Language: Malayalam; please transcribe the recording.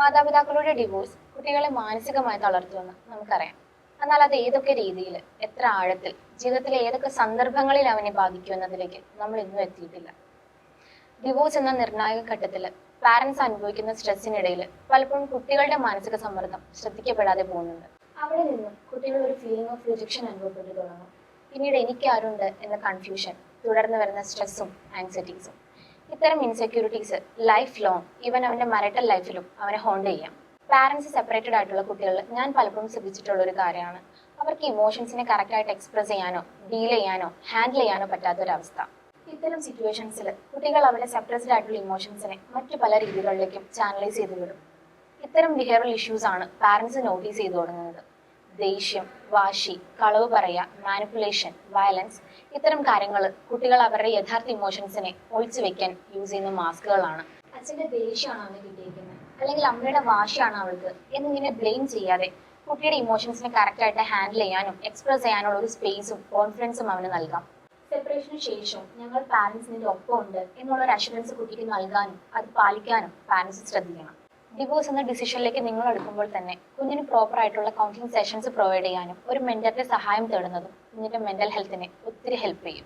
മാതാപിതാക്കളുടെ ഡിവോഴ്സ് കുട്ടികളെ മാനസികമായി തളർത്തുമെന്ന് നമുക്കറിയാം. എന്നാൽ അത് ഏതൊക്കെ രീതിയിൽ, എത്ര ആഴത്തിൽ, ജീവിതത്തിലെ ഏതൊക്കെ സന്ദർഭങ്ങളിൽ അവനെ ബാധിക്കുമെന്നതിലേക്ക് നമ്മൾ ഇന്നും എത്തിയിട്ടില്ല. ഡിവോഴ്സ് എന്ന നിർണായക ഘട്ടത്തിൽ പാരന്റ്സ് അനുഭവിക്കുന്ന സ്ട്രെസ്സിനിടയിൽ പലപ്പോഴും കുട്ടികളുടെ മാനസിക സമ്മർദ്ദം ശ്രദ്ധിക്കപ്പെടാതെ പോകുന്നുണ്ട്. അവിടെ നിന്ന് കുട്ടികൾ ഒരു ഫീലിംഗ് ഓഫ് റിജക്ഷൻ അനുഭവപ്പെട്ടു തുടങ്ങും. പിന്നീട് എനിക്ക് ആരുണ്ട് എന്ന കൺഫ്യൂഷൻ, തുടർന്ന് വരുന്ന സ്ട്രെസ്സും ആൻസൈറ്റീസും. ഇത്തരം ഇൻസെക്യൂരിറ്റീസ് ലൈഫ് ലോങ്, ഈവൻ അവന്റെ മാരിറ്റൽ ലൈഫിലും അവനെ ഹോണ്ട് ചെയ്യാം. പാരന്റ്സ് സെപ്പറേറ്റഡ് ആയിട്ടുള്ള കുട്ടികളിൽ ഞാൻ പലപ്പോഴും ശ്രദ്ധിച്ചിട്ടുള്ള ഒരു കാര്യമാണ് അവർക്ക് ഇമോഷൻസിനെ കറക്റ്റായിട്ട് എക്സ്പ്രസ് ചെയ്യാനോ ഡീൽ ചെയ്യാനോ ഹാൻഡിൽ ചെയ്യാനോ പറ്റാത്തൊരവസ്ഥ. ഇത്തരം സിറ്റുവേഷൻസിൽ കുട്ടികൾ അവരുടെ സപ്രസ്ഡ് ആയിട്ടുള്ള ഇമോഷൻസിനെ മറ്റു പല രീതികളിലേക്കും ചാനലൈസ് ചെയ്ത് വിടും. ഇത്തരം ബിഹേവിയറൽ ഇഷ്യൂസ് ആണ് പാരന്റ്സ് നോട്ടീസ് ചെയ്തു തുടങ്ങുന്നത്. ദേഷ്യം, വാശി, കളവ് പറയുക, മാനിപ്പുലേഷൻ, വയലൻസ്, ഇത്തരം കാര്യങ്ങൾ കുട്ടികൾ അവരുടെ യഥാർത്ഥ ഇമോഷൻസിനെ ഒളിച്ചു വെക്കാൻ യൂസ് ചെയ്യുന്ന മാസ്കുകളാണ്. അച്ഛന്റെ ദേഷ്യമാണ് അവന് കിട്ടിയിരിക്കുന്നത്, അല്ലെങ്കിൽ അമ്മയുടെ വാശിയാണ് അവൾക്ക് എന്നിങ്ങനെ ബ്ലെയിം ചെയ്യാതെ കുട്ടിയുടെ ഇമോഷൻസിനെ കറക്റ്റായിട്ട് ഹാൻഡിൽ ചെയ്യാനും എക്സ്പ്രസ് ചെയ്യാനുള്ള ഒരു സ്പേസും കോൺഫിഡൻസും അവന് നൽകാം. സെപ്പറേഷന് ശേഷവും ഞങ്ങൾ പാരന്റ്സിന്റെ ഒപ്പം ഉണ്ട് എന്നുള്ള ഒരു അഷുറൻസ് കുട്ടിക്ക് നൽകാനും അത് പാലിക്കാനും പാരന്റ്സ് ശ്രദ്ധിക്കണം. ഡിവോഴ്സ് എന്ന ഡിസിഷനിലേക്ക് നിങ്ങൾ എടുക്കുമ്പോൾ തന്നെ കുഞ്ഞിന് പ്രോപ്പർ ആയിട്ടുള്ള കൗൺസിലിംഗ് സെഷൻസ് പ്രൊവൈഡ് ചെയ്യാനും ഒരു മെന്ററിന്റെ സഹായം തേടുന്നതും കുഞ്ഞിന്റെ മെന്റൽ ഹെൽത്തിനെ ഒത്തിരി ഹെൽപ്പ് ചെയ്യും.